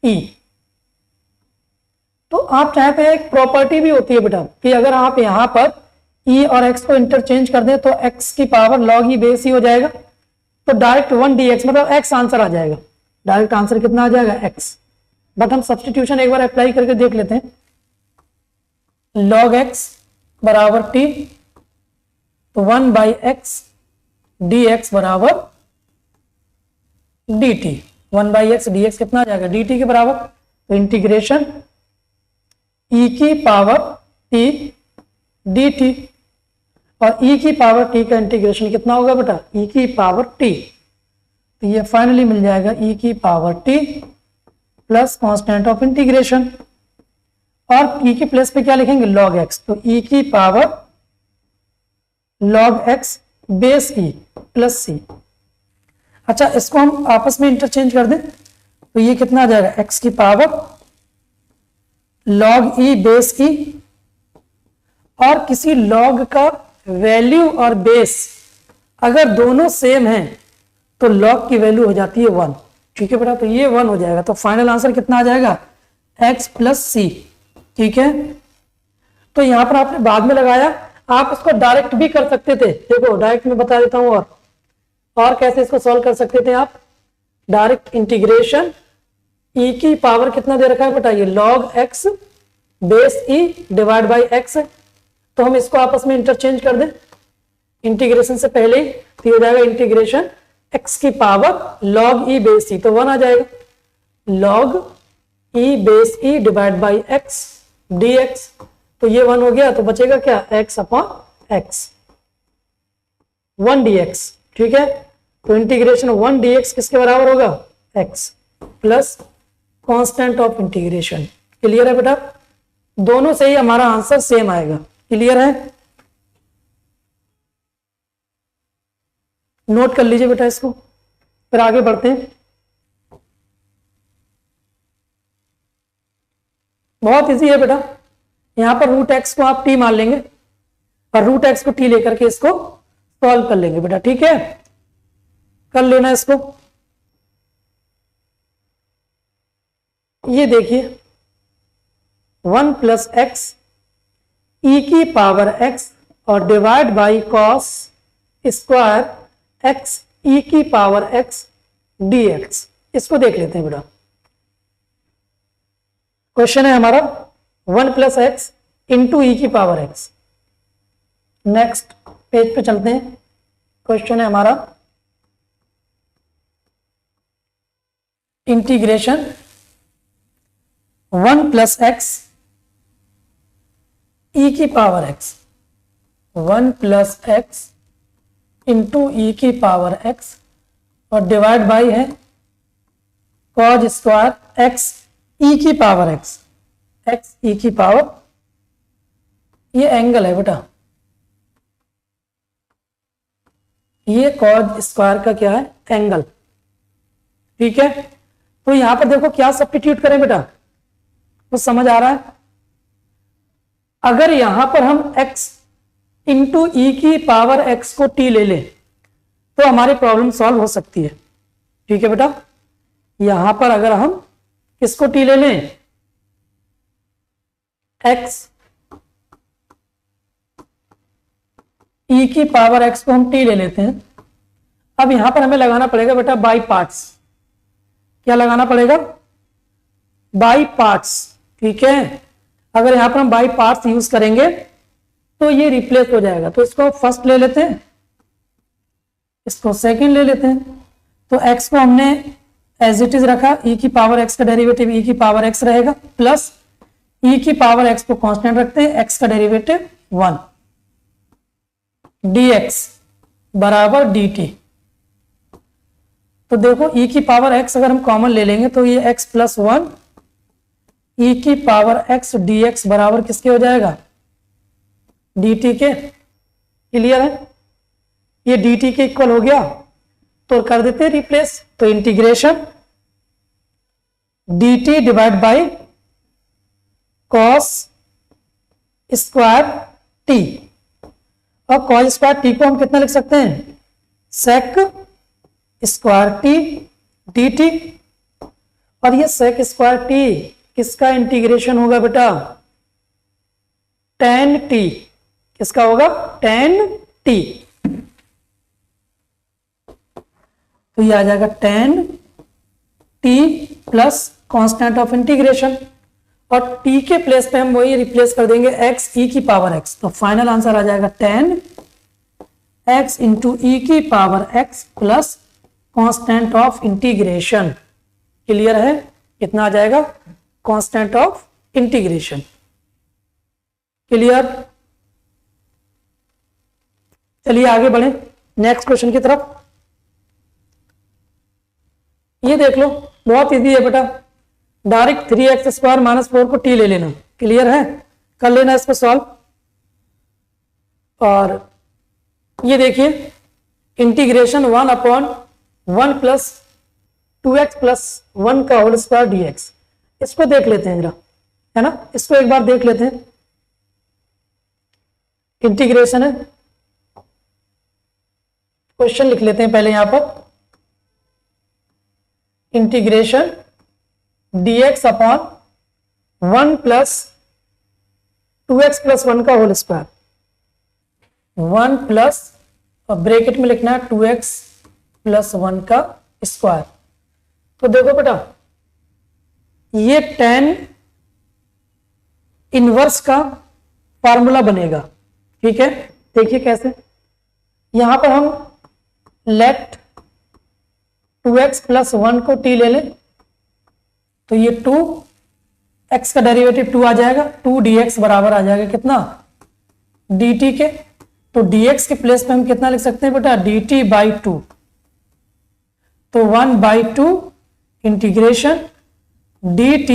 e। तो आप चाहे तो एक प्रॉपर्टी भी होती है बेटा कि अगर आप यहां पर e और x को इंटरचेंज कर दें तो x की पावर log e बेस ही हो जाएगा, तो डायरेक्ट 1 dx मतलब x आंसर आ जाएगा, डायरेक्ट आंसर कितना आ जाएगा x। बट हम सब्स्टिट्यूशन एक बार अप्लाई करके देख लेते हैं। log x बराबर t, तो 1 बाई एक्स dx बराबर dt, 1 बाई एक्स dx कितना आ जाएगा dt के बराबर। तो इंटीग्रेशन e की पावर t dt, और e की पावर t का इंटीग्रेशन कितना होगा बेटा e की पावर t, तो ये फाइनली मिल जाएगा e की power t plus constant of integration, और e के प्लेस पे क्या लिखेंगे log x, तो e की power log x base e plus c। अच्छा इसको हम आपस में इंटरचेंज कर दें तो ये कितना आ जाएगा x की power log e base e, और किसी log का वैल्यू और बेस अगर दोनों सेम हैं तो log की वैल्यू हो जाती है 1। ठीक है बेटा, तो ये 1 हो जाएगा, तो फाइनल आंसर कितना आ जाएगा x प्लस सी। ठीक है, तो यहां पर आपने बाद में लगाया, आप इसको डायरेक्ट भी कर सकते थे। देखो डायरेक्ट में बता देता हूं, और कैसे इसको सॉल्व कर सकते थे आप। डायरेक्ट इंटीग्रेशन e की पावर कितना दे रखा है बेटा ये log x base e divide by x है, तो हम इसको आपस में इंटरचेंज कर दें इंटीग्रेशन से पहले ही, तो ये हो जाएगा इंटीग्रेशन x की power log e base e, तो 1 आ जाएगा log e base e divide by x dx, तो ये 1 हो गया, तो बचेगा क्या x अपॉन x 1 dx। ठीक है, तो इंटीग्रेशन 1 dx किसके बराबर होगा x plus constant of integration. Clear है बेटा, दोनों से ही हमारा आंसर सेम आएगा। क्लियर है, नोट कर लीजिए बेटा इसको, फिर आगे बढ़ते हैं। बहुत इजी है बेटा, यहां पर रूट एक्स को आप t मान लेंगे और रूट एक्स को t लेकर के इसको सॉल्व कर लेंगे बेटा। ठीक है, कर लेना इसको। ये देखिए 1 प्लस एक्स ई की पावर x और divide by cos square x e की पावर x dx, इसको देख लेते हैं बेटा। क्वेश्चन है हमारा 1 प्लस एक्स इंटू ई की पावर x। नेक्स्ट पेज पे चलते हैं। क्वेश्चन है हमारा इंटीग्रेशन 1 प्लस एक्स ई की power x, 1 plus x into e की पावर x और डिवाइड बाई है कॉज स्क्वायर x ई की पावर x, x ई की पावर, ये एंगल है बेटा, ये कॉज स्क्वायर का क्या है एंगल। ठीक है, तो यहां पर देखो क्या सब्स्टिट्यूट करें बेटा, तो समझ आ रहा है। अगर यहां पर हम x इंटू ई की पावर x को t ले लें तो हमारी प्रॉब्लम सॉल्व हो सकती है। ठीक है बेटा, यहां पर अगर हम किसको t ले लें x, ई की पावर x को हम t ले लेते हैं। अब यहां पर हमें लगाना पड़ेगा बेटा बाई पार्ट्स। क्या लगाना पड़ेगा बाई पार्ट्स। ठीक है, अगर यहां पर हम बाई पार्ट्स यूज करेंगे तो ये रिप्लेस हो जाएगा, तो इसको फर्स्ट ले लेते हैं, इसको सेकंड ले लेते हैं। तो x को हमने एज इट इज रखा, e की पावर x का डेरिवेटिव e की पावर x रहेगा, प्लस e की पावर x को कांस्टेंट रखते हैं, x का डेरिवेटिव 1 dx बराबर dt। तो देखो e की पावर x अगर हम कॉमन ले लेंगे तो ये x प्लस 1 ई की पावर एक्स डी एक्स बराबर किसके हो जाएगा, डी टी के। क्लियर है, ये डी टी के इक्वल हो गया तो कर देते हैं रिप्लेस, तो integration D T divide by cos square T, और कॉस स्क्वायर टी को हम कितना लिख सकते हैं, sec square T D T, और ये सेक स्क्वायर टी किसका इंटीग्रेशन होगा बेटा, टेन टी, किसका होगा, टेन टी, तो ये आ जाएगा ten T plus constant of integration, और t के प्लेस पे हम वही रिप्लेस कर देंगे x e की पावर x, तो फाइनल आंसर आ जाएगा 10x इंटू ई की power x plus constant of integration. Clear है, कितना आ जाएगा, कांस्टेंट ऑफ इंटीग्रेशन। क्लियर, चलिए आगे बढ़े नेक्स्ट क्वेश्चन की तरफ। ये देख लो, बहुत इजी है बेटा, डायरेक्ट 3x स्क्वायर माइनस 4 को t ले लेना। क्लियर है, कर लेना इसको सॉल्व। और ये देखिए इंटीग्रेशन 1/1 प्लस 2x प्लस 1 का होल स्क्वायर dx, इसको देख लेते हैं जरा, है ना, इसको एक बार देख लेते हैं। इंटीग्रेशन है, क्वेश्चन लिख लेते हैं पहले यहां पर, integration dx upon 1 plus 2x plus 1 का होल स्क्वायर, 1 प्लस और ब्रैकेट में लिखना है 2x प्लस 1 का स्क्वायर। तो देखो बेटा, ये tan इनवर्स का फॉर्मूला बनेगा। ठीक है, देखिए कैसे, यहां पर हम लेट 2x प्लस 1 को t ले लें, तो ये 2x का डेरिवेटिव 2 आ जाएगा, 2 dx बराबर आ जाएगा कितना, dt के। तो dx के प्लेस पे हम कितना लिख सकते हैं बेटा, dt बाई 2, तो 1/2 integration dt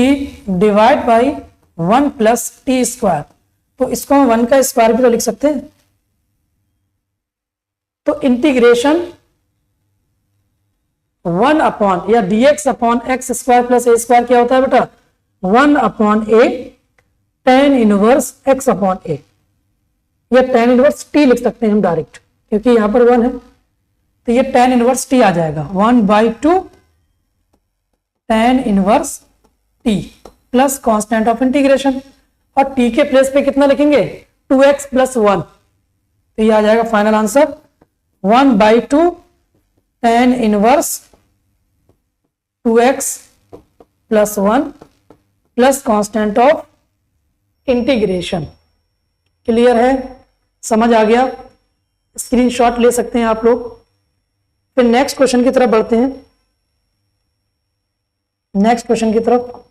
divide by 1 plus T square, तो इसको हम 1 का स्क्वायर भी तो लिख सकते हैं। तो इंटीग्रेशन 1 अपॉन या dx upon x square plus A square क्या होता है बेटा, 1 upon A tan inverse x upon A, या tan इनवर्स t लिख सकते हैं हम डायरेक्ट, क्योंकि यहां पर 1 है, तो ये tan इनवर्स t आ जाएगा, 1/2 tan inverse t plus constant of integration, और t के प्लेस पे कितना लिखेंगे, 2x प्लस 1, तो ये आ जाएगा final answer 1/2 tan inverse 2x plus 1 plus constant of integration. Clear है, समझ आ गया, स्क्रीनशॉट ले सकते हैं आप लोग। फिर नेक्स्ट क्वेश्चन की तरफ बढ़ते हैं। नेक्स्ट क्वेश्चन की तरफ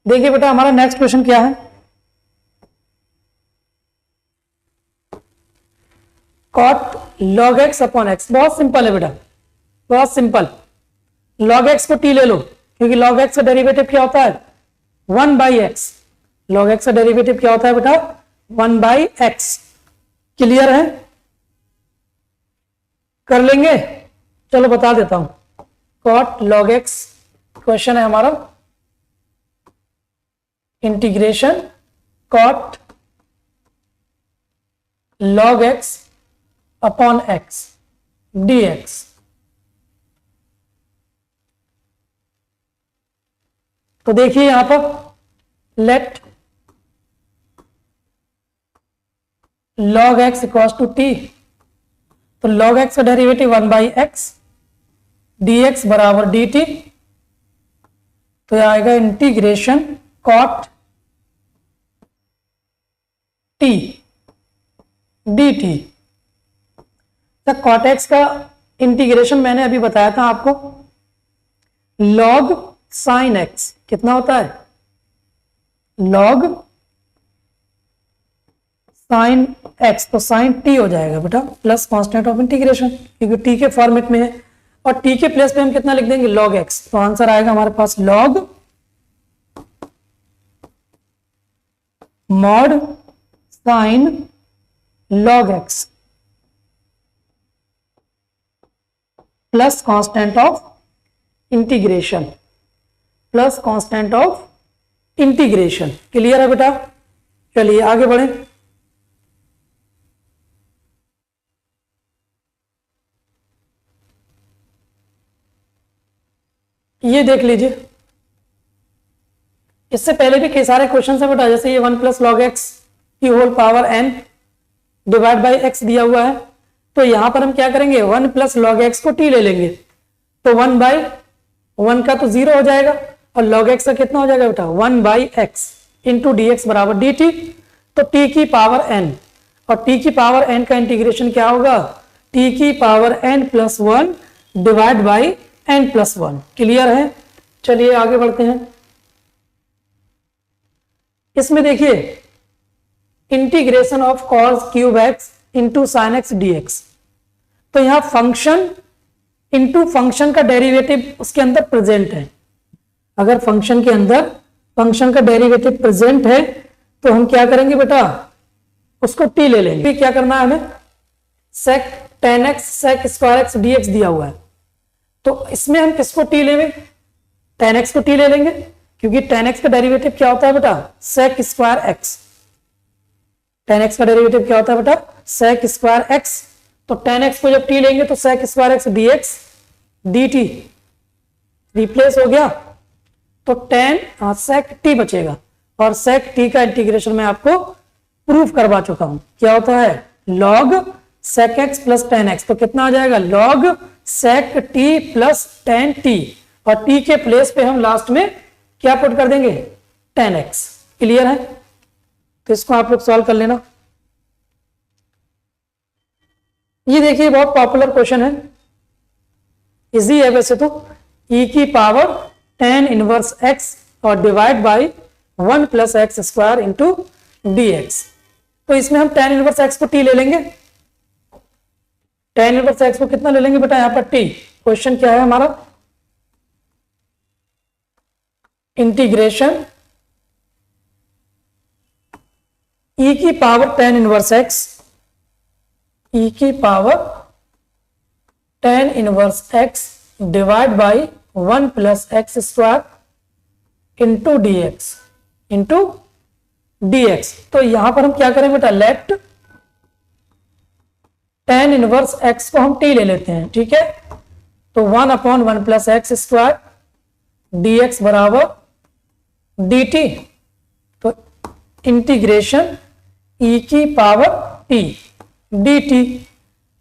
देखिए बेटा, हमारा नेक्स्ट क्वेश्चन क्या है, cot log x upon x। बहुत सिंपल है बेटा, बहुत सिंपल। log x को t ले लो, क्योंकि log x का डेरिवेटिव क्या होता है, 1/x। log x का डेरिवेटिव क्या होता है बेटा, 1/x। क्लियर है, कर लेंगे, चलो बता देता हूं। cot log x क्वेश्चन है हमारा, integration cot log x upon x dx। तो देखिए यहां पर let log x equals to t, तो log x का डेरिवेटिव 1/x dx बराबर dt, तो यह आएगा इंटीग्रेशन cot t dt। तो cot x का इंटीग्रेशन मैंने अभी बताया था आपको, log sin x कितना होता है, log sin x, तो sin t हो जाएगा बेटा प्लस कांस्टेंट ऑफ इंटीग्रेशन, क्योंकि t के फॉर्मेट में है, और t के प्लेस पे हम कितना लिख देंगे, log x, तो आंसर आएगा हमारे पास log mod sine log x plus constant of integration, plus constant of integration. Clear है बेटा? चलिए आगे बढ़े। ये देख लीजिए, इससे पहले भी कई सारे क्वेश्चन है बेटा, जैसे ये 1 प्लस लॉग एक्स की whole power n divide by x दिया हुआ है। तो यहां पर हम क्या करेंगे, 1 प्लस लॉग एक्स को t ले लेंगे, तो 1 बाई 1 का तो 0 हो जाएगा और log x का कितना हो जाएगा बेटा, 1 by x into D x बराबर डी टी। तो t की पावर n, और t की पावर n का इंटीग्रेशन क्या होगा, t की power n plus 1 divide by n plus 1। Clear है? चलिए आगे बढ़ते हैं। इसमें देखिए integration of cos cube x into sine x D x. तो यहां फंक्शन इंटू फंक्शन का डेरिवेटिव उसके अंदर प्रेजेंट है। अगर फंक्शन के अंदर फंक्शन का डेरिवेटिव प्रेजेंट है तो हम क्या करेंगे बेटा, उसको t ले लेंगे। क्या करना है हमें, sec tan x sec square x dx दिया हुआ है, तो इसमें हम किसको t लेंगे, tan x को t ले लेंगे, क्योंकि tan x का डेरिवेटिव क्या होता है बेटा, sec square x। tan x का डेरिवेटिव क्या होता है बेटा, sec स्क्वायर x। तो tan x को जब t लेंगे तो sec square x dx dt replace हो गया, तो tan sec t बचेगा। और sec t का इंटीग्रेशन मैं आपको प्रूफ करवा चुका हूं, क्या होता है, log sec x plus tan x। तो कितना आ जाएगा, log sec t plus tan t, और t के प्लेस पे हम लास्ट में क्या पुट कर देंगे, tan x। क्लियर है? तो इसको आप लोग सॉल्व कर लेना। ये देखिए बहुत पॉपुलर क्वेश्चन है, इजी है वैसे तो। e की पावर tan इनवर्स x और divide by 1 plus x square into D x. तो इसमें हम tan इनवर्स x को t ले लेंगे। tan इनवर्स x को कितना ले लेंगे बेटा, यहां पर t। क्वेश्चन क्या है हमारा, इंटीग्रेशन e की power tan inverse x, e की power tan inverse x divide by 1 plus x square into D x into D x. तो यहां पर हम क्या करें बेटा, लेट tan इनवर्स x को हम t ले लेते हैं, ठीक है। तो 1 upon 1 plus x square D x बराबर डी टी। तो इंटीग्रेशन e की पावर t डी टी,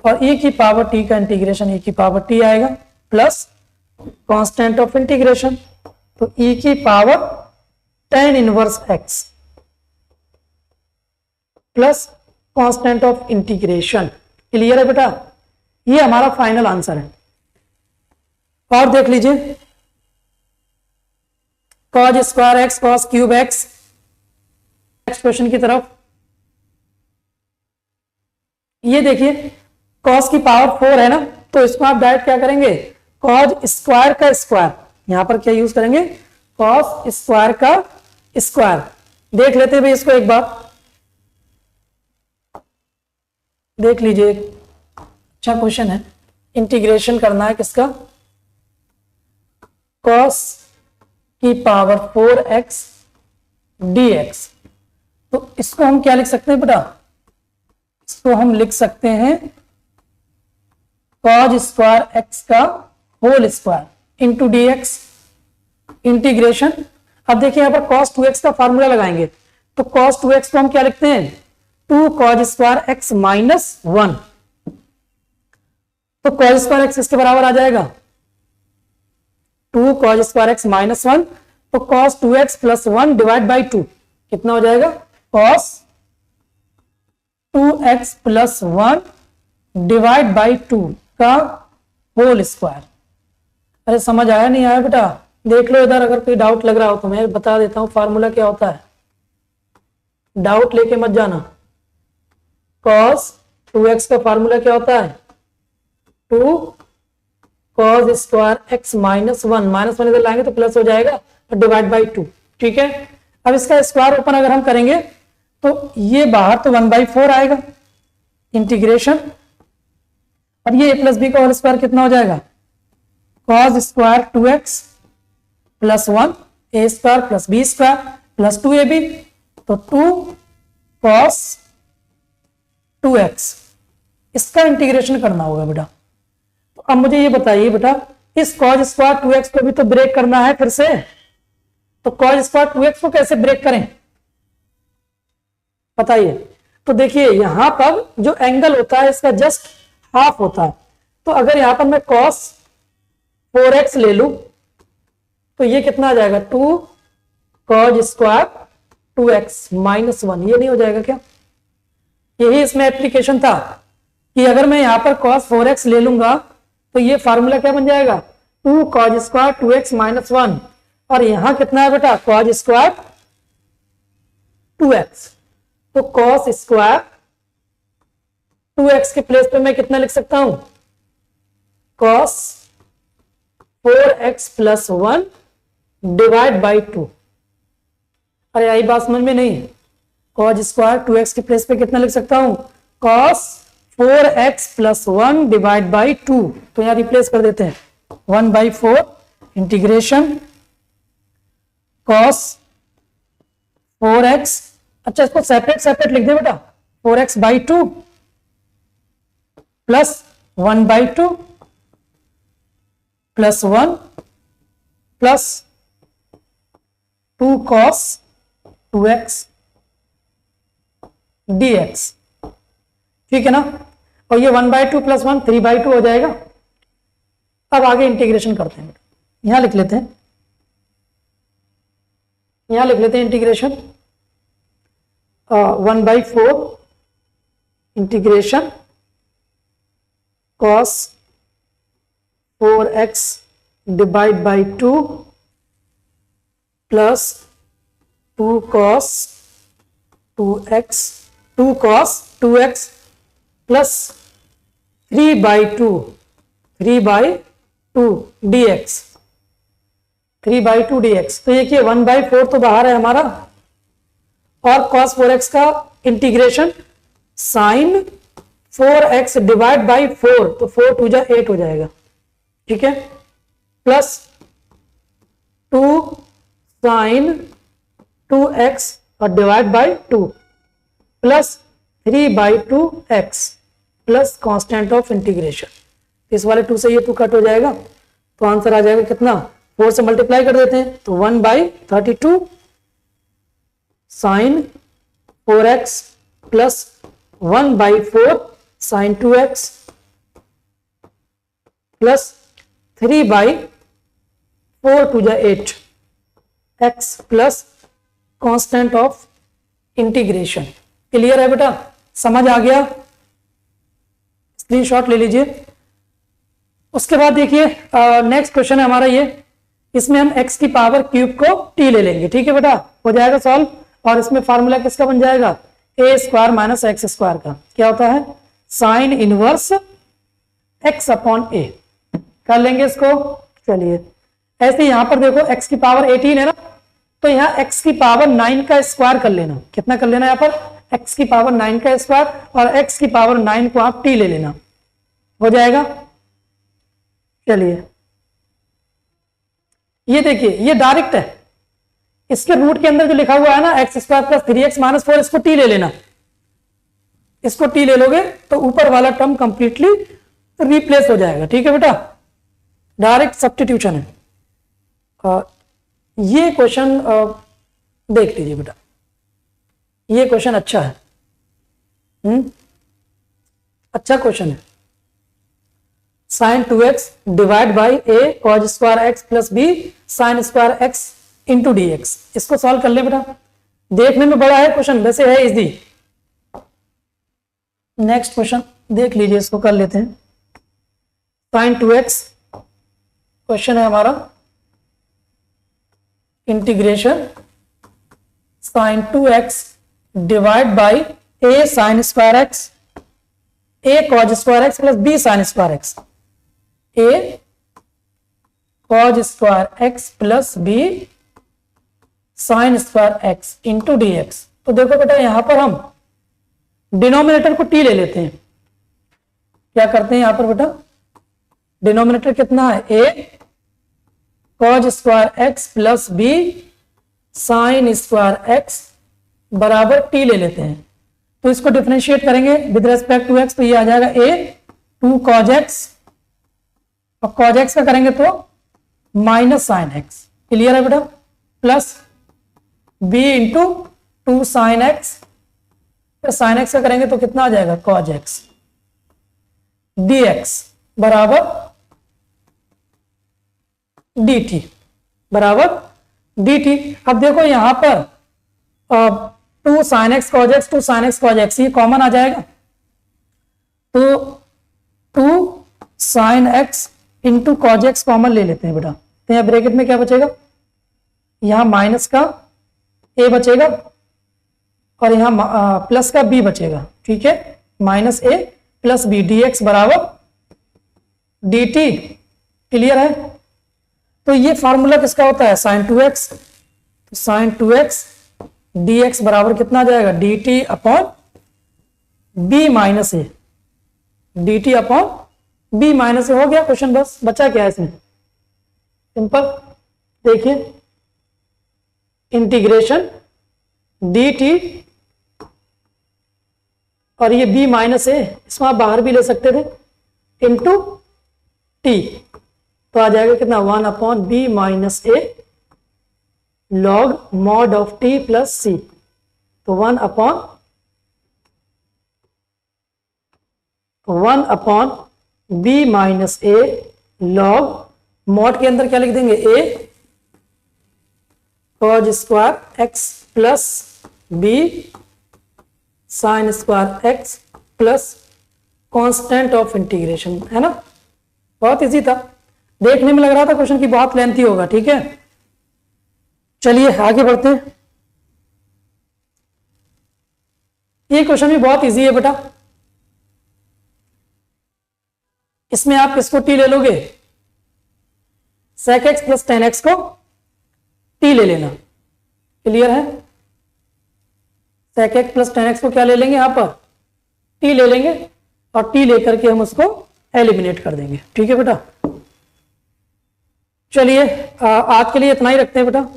और e की पावर t का इंटीग्रेशन e की पावर t आएगा प्लस कांस्टेंट ऑफ इंटीग्रेशन। तो e की power tan inverse x plus constant of integration. Clear है बेटा? ये हमारा फाइनल आंसर है। और देख लीजिए, cos square x cos cube x. Next question की तरफ, ये देखिए cos की पावर 4 है ना, तो इसको आप डायरेक्ट क्या करेंगे, cos स्क्वायर का स्क्वायर, यहां पर क्या यूज करेंगे, cos स्क्वायर का स्क्वायर। देख लेते हैं भाई इसको एक बार, देख लीजिए, अच्छा क्वेश्चन है। इंटीग्रेशन करना है किसका, cos की पावर 4x dx। तो इसको हम क्या लिख सकते हैं बेटा, इसको हम लिख सकते हैं cos स्क्वायर x का whole square into D x integration. अब देखिए यहां पर cos 2x का फॉर्मूला लगाएंगे, तो cos 2x को हम क्या लिखते हैं, 2 cos स्क्वायर x माइनस 1। तो cos स्क्वायर x इसके बराबर आ जाएगा 2 cos स्क्वायर x माइनस 1। तो cos 2x plus 1 divide by 2 कितना हो जाएगा, cos 2x plus 1 divide by 2 का होल स्क्वायर। अरे समझ आया नहीं आया बेटा, देख लो इधर, अगर कोई डाउट लग रहा हो तो मैं बता देता हूं फार्मूला क्या होता है, डाउट लेके मत जाना। cos 2x का फार्मूला क्या होता है, 2 cos square x minus 1, minus 1 इधर लाएंगे तो प्लस हो जाएगा और डिवाइड बाई 2, ठीक है। अब इसका स्क्वायर ओपन अगर हम करेंगे तो ये बाहर तो 1/4 आएगा इंटीग्रेशन, और ये a प्लस बी का होल स्क्वायर कितना हो जाएगा, cos square 2x plus 1 a square plus B square plus 2ab, तो 2 cos 2x, इसका इंटीग्रेशन करना होगा बेटा। तो अब मुझे ये बताइए बेटा, इस cos स्क्वायर 2x को भी तो ब्रेक करना है फिर से, तो cos स्क्वायर 2x को कैसे ब्रेक करें बताइए। तो देखिए यहां पर जो एंगल होता है इसका जस्ट हाफ होता है, तो अगर यहां पर मैं cos 4x ले लूं तो ये कितना आ जाएगा, 2 cos स्क्वायर 2x माइनस 1, ये नहीं हो जाएगा क्या। यही इसमें एप्लीकेशन था कि अगर मैं यहां पर cos 4x ले लूंगा तो ये फार्मूला क्या बन जाएगा, 2 cos स्क्वायर 2x माइनस 1, और यहां कितना है बेटा, cos स्क्वायर 2x, तो cos स्क्वायर 2x के प्लेस पे मैं कितना लिख सकता हूं, cos 4x plus 1 divide by 2। अरे आई बात समझ में नहीं, cos स्क्वायर 2x के प्लेस पे कितना लिख सकता हूं, cos 4x plus 1 divide by 2, तो यहां रिप्लेस कर देते हैं 1/4 इंटीग्रेशन cos 4x, अच्छा इसको सेपरेट सेपरेट लिख दे बेटा, 4x by 2 plus 1/2 plus 1 plus 2 cos 2x dx, ठीक है ना। और ये 1/2 प्लस 1 3/2 हो जाएगा। अब आगे इंटीग्रेशन करते हैं, यहां लिख लेते हैं, integration 1/4 integration cos 4x divide by 2 plus 2 cos 2x plus 3/2 dx, 3/2 dx। तो ये कि 1/4 तो बाहर है हमारा, और cos 4x का integration sign 4x divide by 4, तो 4 2 जा 8 हो जाएगा, ठीक है, प्लस 2 साइन 2x और divide by 2 plus 3/2 x plus constant of integration. इस वाले 2 से ये 2 कट हो जाएगा, तो आंसर आ जाएगा कितना, 4 से मल्टीप्लाई कर देते हैं तो 1/32 sign 4x plus 1/4 sign 2x plus 3/4 2 जा 8 x plus constant of integration. Clear है बेटा, समझ आ गया, स्क्रीनशॉट ले लीजिए। उसके बाद देखिए नेक्स्ट क्वेश्चन है हमारा ये, इसमें हम x की पावर क्यूब को t ले लेंगे, ठीक है बेटा, हो जाएगा सॉल्व। और इसमें फार्मूला किसका बन जाएगा, a square minus x square का, क्या होता है, sine inverse x upon a, कर लेंगे इसको। चलिए ऐसे यहां पर देखो x की पावर 18 है ना, तो यहाँ x की पावर 9 का स्क्वायर कर लेना, कितना कर लेना यहाँ पर, x की पावर 9 का स्क्वायर, और x की पावर 9 को आप t ले लेना, हो जाएगा। चलिए ये देखिए ये डायरेक्ट है, इसके रूट के अंदर जो लिखा हुआ है ना x square plus 3x minus 4, इसको t ले लेना, इसको t ले लोगे तो ऊपर वाला टर्म कंप्लीटली रिप्लेस हो जाएगा, ठीक है बेटा, डायरेक्ट सब्स्टिट्यूशन है। ये क्वेश्चन देख लीजिए बेटा, ये क्वेश्चन अच्छा है, अच्छा क्वेश्चन है। Sine 2x divide by a cos square x plus b sine square x into D x, इसको सॉल्व कर ले बेटा, देखने में बड़ा है क्वेश्चन, वैसे है इजी। नेक्स्ट क्वेश्चन देख लीजिए, इसको कर लेते हैं। साइन 2x क्वेश्चन है हमारा, integration sine 2x divide by a sine square x, a cos square x plus b sine square x, a cos square x plus b sine square x into D x. तो देखो बेटा यहां पर हम डिनोमिनेटर को टी ले लेते हैं। क्या करते हैं यहां पर बेटा, डिनोमिनेटर कितना है, A cos square x plus B sine square x बराबर टी ले लेते हैं। तो इसको डिफरेंशिएट करेंगे विद रेस्पेक्ट टू एक्स, तो ये आ जाएगा ए 2 कॉज एक्स, और कॉज एक्स का करेंगे तो माइनस साइन एक्स, क्लियर है बेटा, plus B into 2 sine x, sine x का करेंगे तो कितना आ जाएगा, कॉज एक्स डी एक्स बराबर डी टी, बराबर डी टी। अब देखो यहां पर 2 sine x cos x, 2 sine x cos x, ये कॉमन आ जाएगा, तो 2 sine x into cos x common ले लेते हैं बेटा। तो यहां ब्रैकेट में क्या बचेगा, यहां माइनस का ए बचेगा और यहां प्लस का बी बचेगा, ठीक है, माइनस ए प्लस बी डी एक्स बराबर डी टी, क्लियर है। तो ये फॉर्मूला किसका होता है, साइन 2x, तो साइन 2x डी एक्स बराबर कितना आ जाएगा, d t upon B minus A, d t upon B minus A. हो गया क्वेश्चन, बस बचा क्या है इसमें, सिंपल, देखिए इंटीग्रेशन डी टी और ये बी माइनस ए, इसको आप बाहर भी ले सकते थे, इंटू टी, तो आ जाएगा कितना 1 upon B minus A log mod of t plus C, तो 1 upon B minus A log mod के अंदर क्या लिख देंगे, A cos square x plus B sine square x plus constant of integration, है ना, बहुत इजी था, देखने में लग रहा था क्वेश्चन की बहुत लेंथी होगा, ठीक है। चलिए आगे बढ़ते हैं, ये क्वेश्चन भी बहुत इजी है बेटा। इसमें आप किसको टी ले लोगे, sec x plus tan x को टी ले लेना, क्लियर है। Sec x plus tan x को क्या ले लेंगे, यहां पर टी ले लेंगे और टी लेकर के हम उसको एलिमिनेट कर देंगे, ठीक है बेटा। चलिए आज के लिए इतना ही रखते हैं बेटा,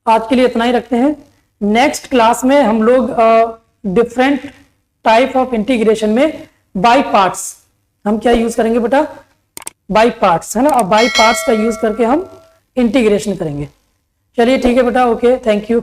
आज के लिए इतना ही रखते हैं। नेक्स्ट क्लास में हम लोग डिफरेंट टाइप ऑफ इंटीग्रेशन में बाय पार्ट्स हम क्या यूज करेंगे बेटा, बाय पार्ट्स, है ना, और बाय पार्ट्स का यूज करके हम इंटीग्रेशन करेंगे। चलिए ठीक है बेटा, ओके, थैंक यू।